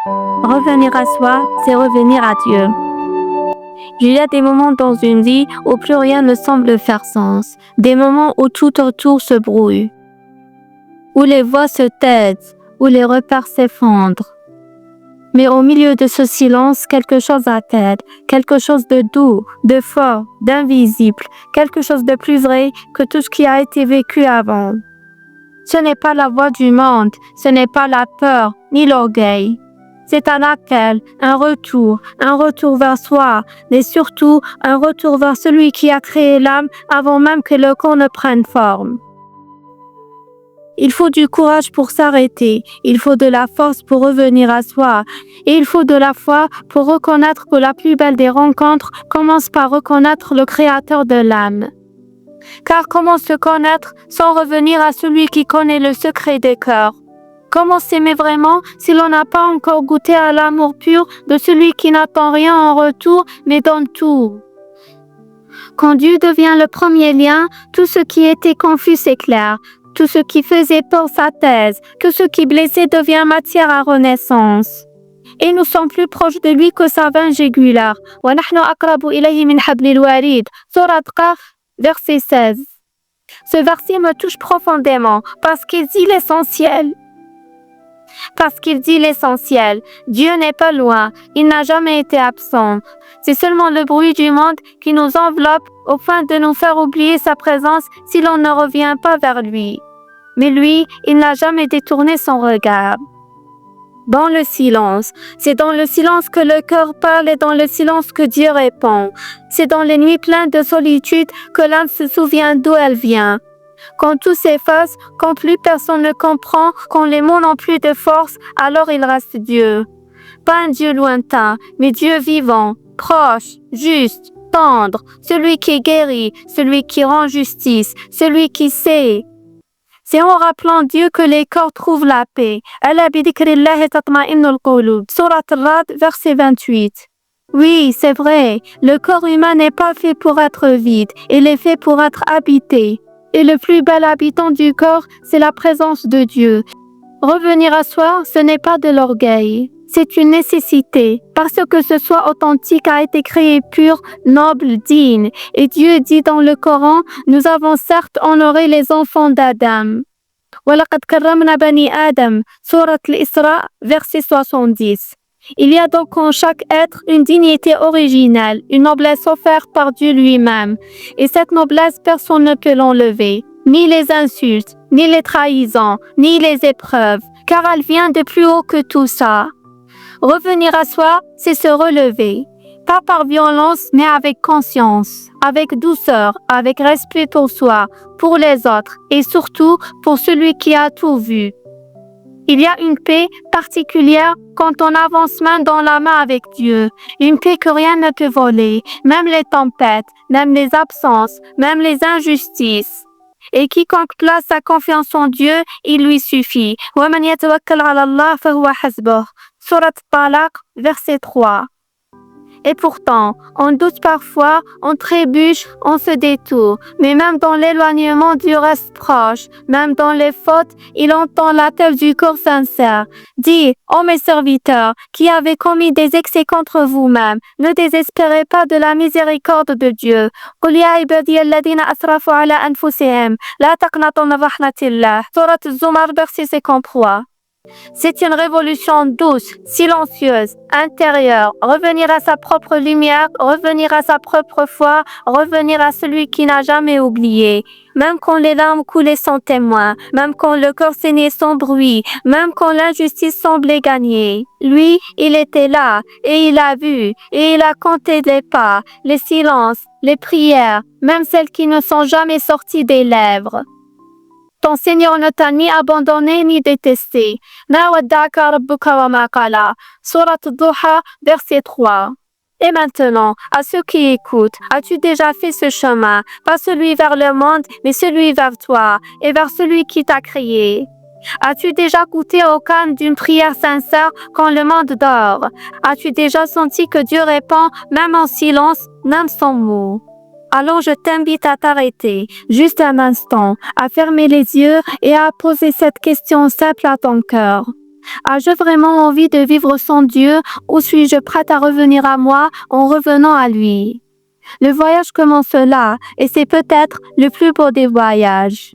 Revenir à soi, c'est revenir à Dieu. Il y a des moments dans une vie où plus rien ne semble faire sens, des moments où tout autour se brouille, où les voix se taisent, où les repères s'effondrent. Mais au milieu de ce silence, quelque chose attend, quelque chose de doux, de fort, d'invisible, quelque chose de plus vrai que tout ce qui a été vécu avant. Ce n'est pas la voix du monde, ce n'est pas la peur, ni l'orgueil. C'est un appel, un retour vers soi, mais surtout un retour vers celui qui a créé l'âme avant même que le corps ne prenne forme. Il faut du courage pour s'arrêter, il faut de la force pour revenir à soi, et il faut de la foi pour reconnaître que la plus belle des rencontres commence par reconnaître le créateur de l'âme. Car comment se connaître sans revenir à celui qui connaît le secret des cœurs? Comment s'aimer vraiment si l'on n'a pas encore goûté à l'amour pur de celui qui n'attend rien en retour mais donne tout? Quand Dieu devient le premier lien, tout ce qui était confus s'éclaire. Tout ce qui faisait peur s'apaise, que ce qui blessait devient matière à renaissance. Et nous sommes plus proches de lui que sa veine jugulaire. وَنَحْنُ أَقْرَبُ إِلَيْهِ مِنْ حَبْلِ الْوَرِيدِ. Sourate Qaf, verset 16. Ce verset me touche profondément parce qu'il dit l'essentiel. Dieu n'est pas loin, il n'a jamais été absent. C'est seulement le bruit du monde qui nous enveloppe au point de nous faire oublier sa présence si l'on ne revient pas vers lui. Mais lui, il n'a jamais détourné son regard. Dans le silence, c'est dans le silence que le cœur parle et dans le silence que Dieu répond. C'est dans les nuits pleines de solitude que l'âme se souvient d'où elle vient. Quand tout s'efface, quand plus personne ne comprend, quand les mots n'ont plus de force, alors il reste Dieu. Pas un Dieu lointain, mais Dieu vivant, proche, juste, tendre, celui qui guérit, celui qui rend justice, celui qui sait. C'est en rappelant Dieu que les corps trouvent la paix. Sourate Ra'd, verset 28. Oui, c'est vrai, le corps humain n'est pas fait pour être vide, il est fait pour être habité. Et le plus bel habitant du corps, c'est la présence de Dieu. Revenir à soi, ce n'est pas de l'orgueil. C'est une nécessité, parce que ce soit authentique a été créé pur, noble, digne. Et Dieu dit dans le Coran, nous avons certes honoré les enfants d'Adam. وَلَقَدْ كَرَّمْنَا بَنِي آدَمَ, Sourate l'Isra, verset 70. Il y a donc en chaque être une dignité originale, une noblesse offerte par Dieu lui-même. Et cette noblesse, personne ne peut l'enlever. Ni les insultes, ni les trahisons, ni les épreuves, car elle vient de plus haut que tout ça. Revenir à soi, c'est se relever. Pas par violence, mais avec conscience, avec douceur, avec respect pour soi, pour les autres et surtout pour celui qui a tout vu. Il y a une paix particulière quand on avance main dans la main avec Dieu, une paix que rien ne peut voler, même les tempêtes, même les absences, même les injustices. Et quiconque place sa confiance en Dieu, il lui suffit. وَمَنْ يَتَوَكَّلْ عَلَى اللَّهِ فَهُوَ حَسْبُهُ. Sourate Talaq, verset 3. Et pourtant, on doute parfois, on trébuche, on se détourne. Mais même dans l'éloignement, Dieu reste proche. Même dans les fautes, il entend l'appel du corps sincère. Dis, ô mes serviteurs, qui avez commis des excès contre vous-même, ne désespérez pas de la miséricorde de Dieu. قُلْ يَا عِبَادِيَ الَّذِينَ أَسْرَفُوا عَلَى أَنفُسِهِمْ لَا تَقْنَطُوا مِنْ رَحْمَةِ اللَّهِ. Sourate Zumar, verset 53. C'est une révolution douce, silencieuse, intérieure. Revenir à sa propre lumière, revenir à sa propre foi, revenir à celui qui n'a jamais oublié. Même quand les larmes coulaient sans témoin, même quand le cœur saignait sans bruit, même quand l'injustice semblait gagner. Lui, il était là, et il a vu, et il a compté les pas, les silences, les prières, même celles qui ne sont jamais sorties des lèvres. Ton Seigneur ne t'a ni abandonné ni détesté. Ma wadda'aka rabbuka wa ma qala. Sourate Duha, verset 3. Et maintenant, à ceux qui écoutent, as-tu déjà fait ce chemin, pas celui vers le monde, mais celui vers toi, et vers celui qui t'a créé? As-tu déjà goûté au calme d'une prière sincère quand le monde dort? As-tu déjà senti que Dieu répond, même en silence, même sans mots? Alors je t'invite à t'arrêter, juste un instant, à fermer les yeux et à poser cette question simple à ton cœur. Ai-je vraiment envie de vivre sans Dieu ou suis-je prête à revenir à moi en revenant à lui? Le voyage commence là et c'est peut-être le plus beau des voyages.